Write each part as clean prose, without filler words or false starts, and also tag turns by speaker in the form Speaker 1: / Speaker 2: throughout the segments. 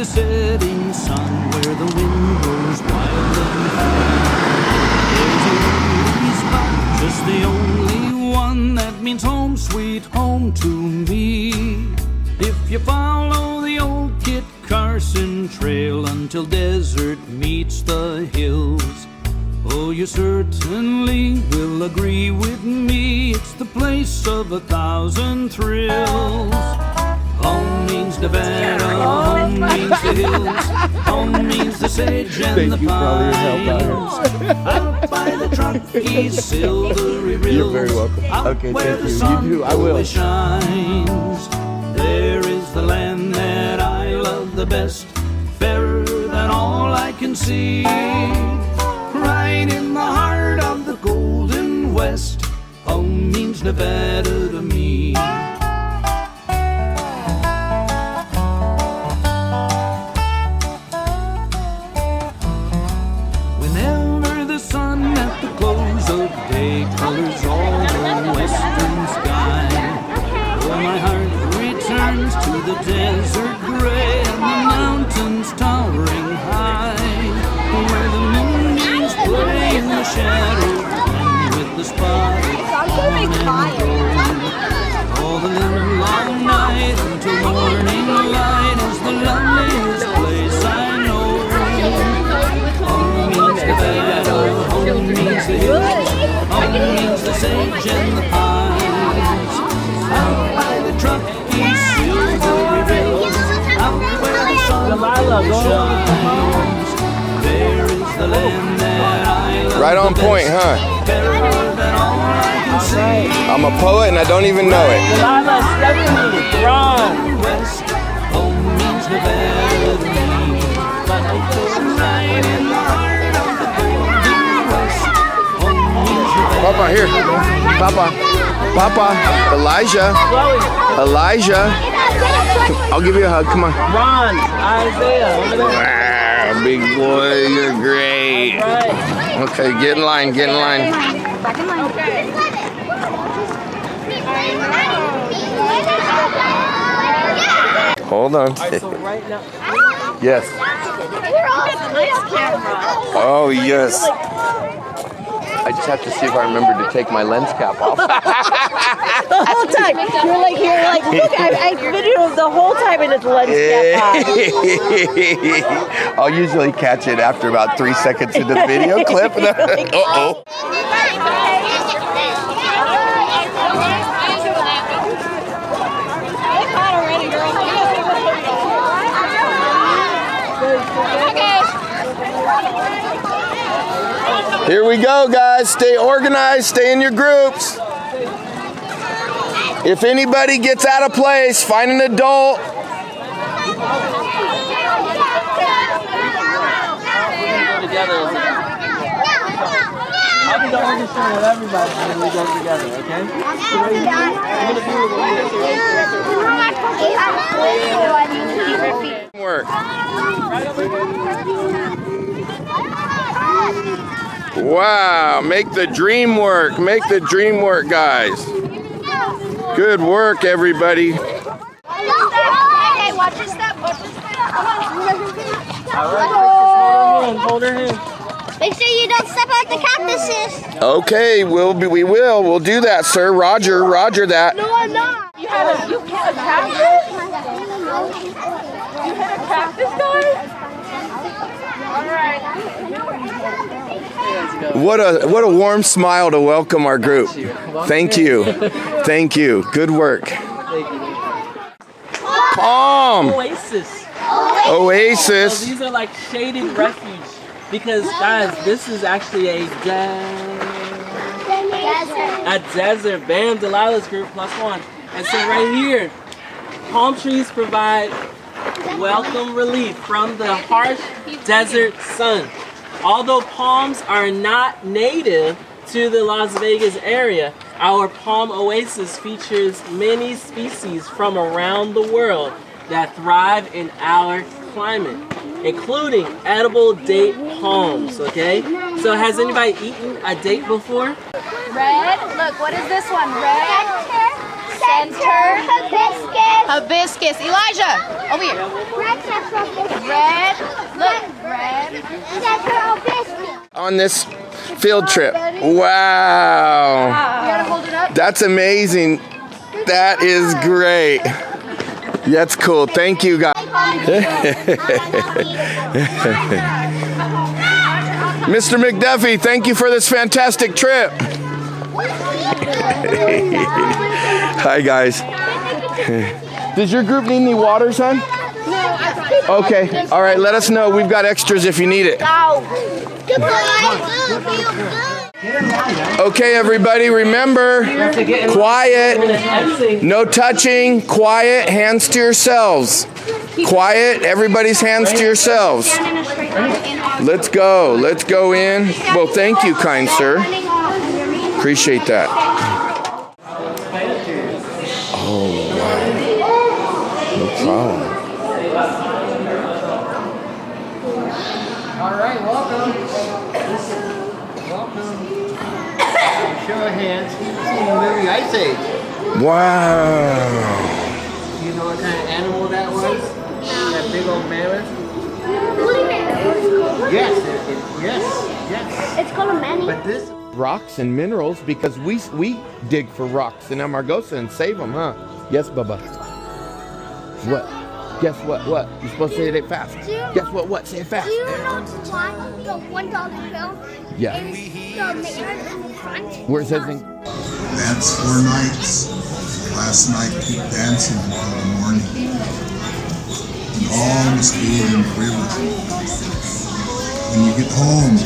Speaker 1: the setting sun where the wind goes wild and high. There's a lonely spot, just the only one that means home sweet home to me. If you follow the old Kit Carson trail until desert meets the hills, oh, you certainly will agree with me, it's the place of 1,000 thrills. Home means Nevada, home means the hills, home means the sage and the pines. Out by the Truckee's silvery rills,
Speaker 2: you're very welcome.
Speaker 1: out
Speaker 2: Okay,
Speaker 1: where
Speaker 2: thank
Speaker 1: the
Speaker 2: you.
Speaker 1: sun
Speaker 2: You do. I will.
Speaker 1: shines. There is the land that I love the best, fairer than all I can see. Right in the heart of the Golden West, home means Nevada to me. Whenever the sun at the close of day colors all the western sky, oh, my heart returns to the desert gray and the mountains towering high, where the moonbeams play in the shadows and with the spotted fawn and gold. All the little long night until morning light is the loveliest place I know. Home means Nevada, home means the hills, home means the sage and the pines. Out by the Truckee's silvery rills, out where the sun shines, there is the land that I love.
Speaker 2: Right on point, huh? I'm a poet and I don't even know it.
Speaker 3: Delilah, Stephanie, Ron.
Speaker 1: West, home means Nevada to me. Right in the heart of the Golden West, home means Nevada.
Speaker 2: Papa, here. Papa. Elijah. I'll give you a hug. Come on.
Speaker 3: Ron, Isaiah, over there.
Speaker 2: Wow, big boy, you're great.
Speaker 3: All right.
Speaker 2: Okay, get in line, get in line.
Speaker 4: Back in line.
Speaker 2: Hold on.
Speaker 3: So right now,
Speaker 2: Yes. Oh, yes. I just have to see if I remember to take my lens cap off.
Speaker 5: The whole time. You're like, look, I videoed the whole time in its lens cap on.
Speaker 2: I'll usually catch it after about 3 seconds into the video clip. Uh-oh. Here we go, guys. Stay organized. Stay in your groups. If anybody gets out of place, find an adult.
Speaker 3: I'll be the orchestra with everybody when we go together, okay?
Speaker 2: Work. Wow, make the dream work. Make the dream work, guys. Good work, everybody.
Speaker 4: Okay, watch your step. Watch your step.
Speaker 3: All right, hold her hand.
Speaker 4: Make sure you don't step on the cactuses.
Speaker 2: Okay, we will. We'll do that, sir. Roger that.
Speaker 4: No, I'm not.
Speaker 5: You hit a cactus? You hit a cactus, guys? All right.
Speaker 2: What a warm smile to welcome our group. Thank you. Thank you. Good work. Palm.
Speaker 3: Oasis.
Speaker 2: Oasis.
Speaker 3: So these are like shaded refuge because, guys, this is actually a desert. Bam, Delilah's group +1. And so right here, palm trees provide welcome relief from the harsh desert sun. Although palms are not native to the Las Vegas area, our palm oasis features many species from around the world that thrive in our climate, including edible date palms, okay? So has anybody eaten a date before?
Speaker 4: Red. Look, what is this one? Red. Center. Hibiscus.
Speaker 5: Hibiscus. Elijah, over here.
Speaker 4: Red center hibiscus.
Speaker 5: Red. Look, red.
Speaker 4: Center hibiscus.
Speaker 2: On this field trip. Wow.
Speaker 5: You gotta hold it up.
Speaker 2: That's amazing. That is great. That's cool. Thank you, guys. Mr. McDuffie, thank you for this fantastic trip. Hi, guys. Does your group need any water, son? Okay. All right. Let us know. We've got extras if you need it. Okay, everybody. Remember, quiet. No touching. Quiet. Hands to yourselves. Quiet. Everybody's hands to yourselves. Let's go. Let's go in. Well, thank you, kind sir. Appreciate that. Oh, wow. No problem.
Speaker 6: All right, welcome. Welcome. Show of hands. You've seen the movie Ice Age.
Speaker 2: Wow.
Speaker 6: Do you know what kind of animal that was? That big old mammoth? Yes, yes.
Speaker 4: It's called a many.
Speaker 6: But this.
Speaker 2: Rocks and minerals because we dig for rocks in Amargosa and save them, huh? Yes, Bubba. What? Guess what? What? You're supposed to say it fast. Guess what? What? Say it fast.
Speaker 4: Do you know why the $1 bill
Speaker 2: Yeah.
Speaker 4: is the mayor in the front?
Speaker 2: Where it says in
Speaker 7: Dance 4 nights. Last night keep dancing until the morning. And all must be in the river. When you get home,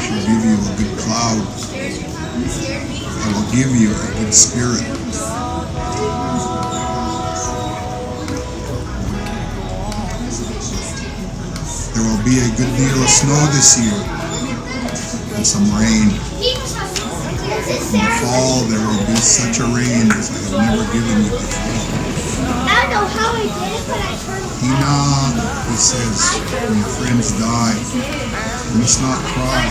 Speaker 7: she'll give you a good cloud. I will give you a good spirit. There will be a good deal of snow this year and some rain. In the fall, there will be such a rain as I have never given you before.
Speaker 4: I don't know how I did it, but I turned.
Speaker 7: Hina, he says, when your friends die, you must not cry.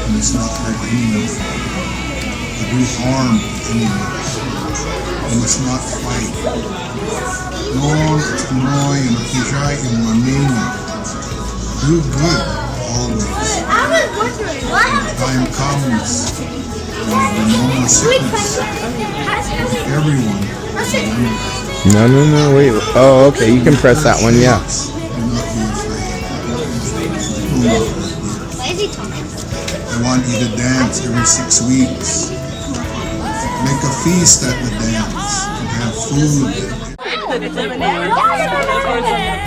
Speaker 7: You must not hurt anyone. Or do harm to anyone. You must not fight. No, it's Noy and Kijai and Manini. Do good always.
Speaker 4: I was wondering what
Speaker 7: When time comes, there will be no more sickness. Everyone is
Speaker 2: No,
Speaker 7: one.
Speaker 2: wait. Oh, okay. You can press that one, yeah.
Speaker 7: Do not be afraid. Do not hurt you.
Speaker 4: Why is he talking?
Speaker 7: I want you to dance every 6 weeks. Make a feast at the dance and have food.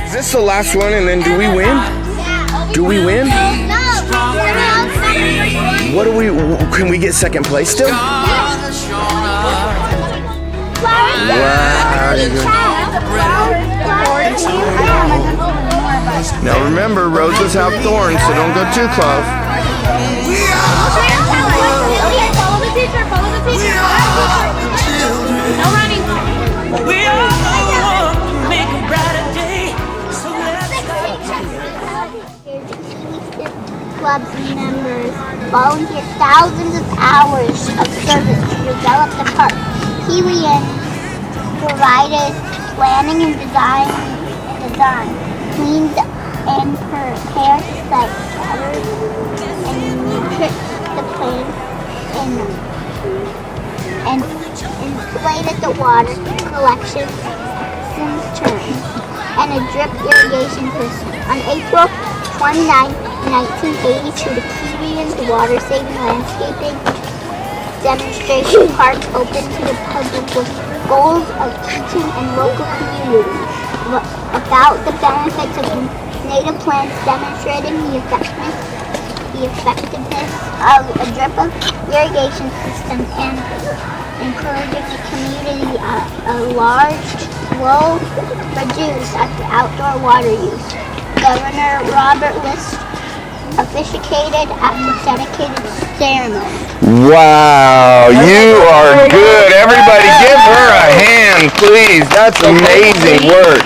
Speaker 2: Is this the last one and then do we win? Do we win? What do we, can we get second place still? Now remember, roses have thorns, so don't go too close.
Speaker 4: Follow the teacher, follow the teacher. No running.
Speaker 1: We all want to make a brighter day. So
Speaker 4: Club's members volunteer thousands of hours of service to develop the park. Kiwian provided planning and design, cleaned and prepared the site, gathered and nurtured the plants and inflated the water collection cistern and a drip irrigation system. On April 29, 1982, the Kiwian's water-saving landscaping demonstration park opened to the public with goals of teaching and local community about the benefits of native plants, demonstrating the effectiveness of a drip irrigation system, and encouraging the community a large, slow reduce of outdoor water use. Governor Robert List officiated at the dedicated ceremony.
Speaker 2: Wow, you are good. Everybody give her a hand, please. That's amazing work.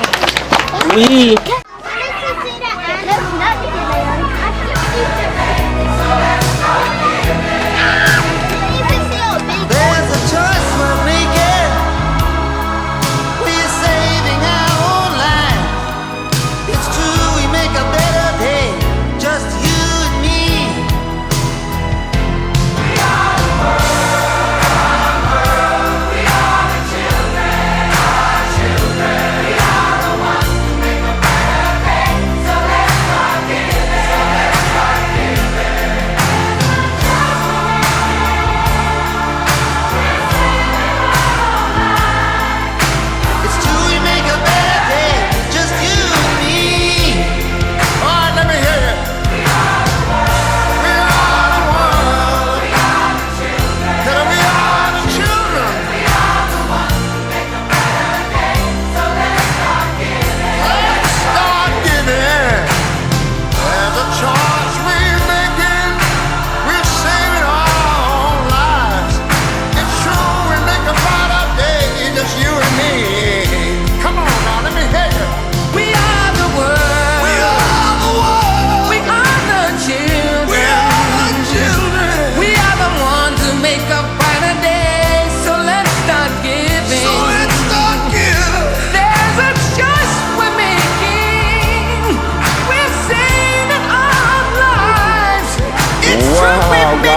Speaker 1: there's a choice we're making.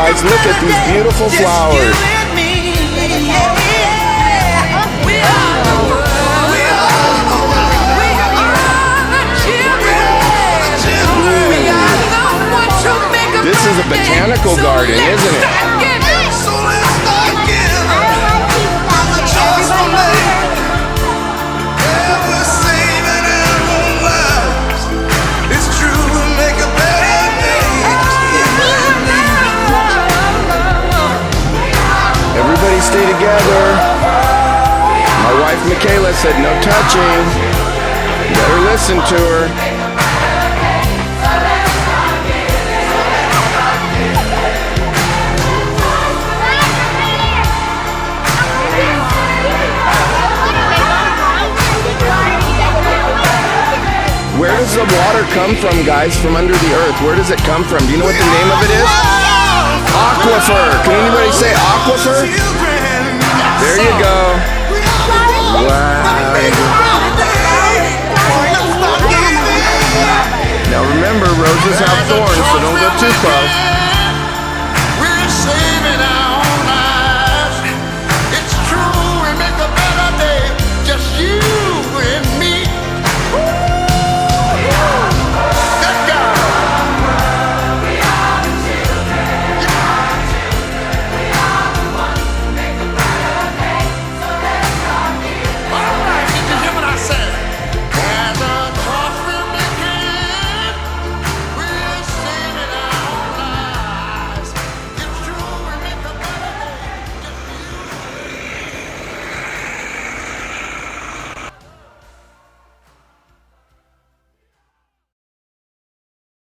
Speaker 2: Guys, look at these beautiful flowers. This is a botanical garden, isn't it? Everybody stay together. My wife Michaela said no touching. You better listen to her. Where does the water come from, guys, from under the earth? Where does it come from? Do you know what the name of it is? Aquifer. Can anybody say aquifer? There you go. Wow. Now remember, roses have thorns, so don't go too close.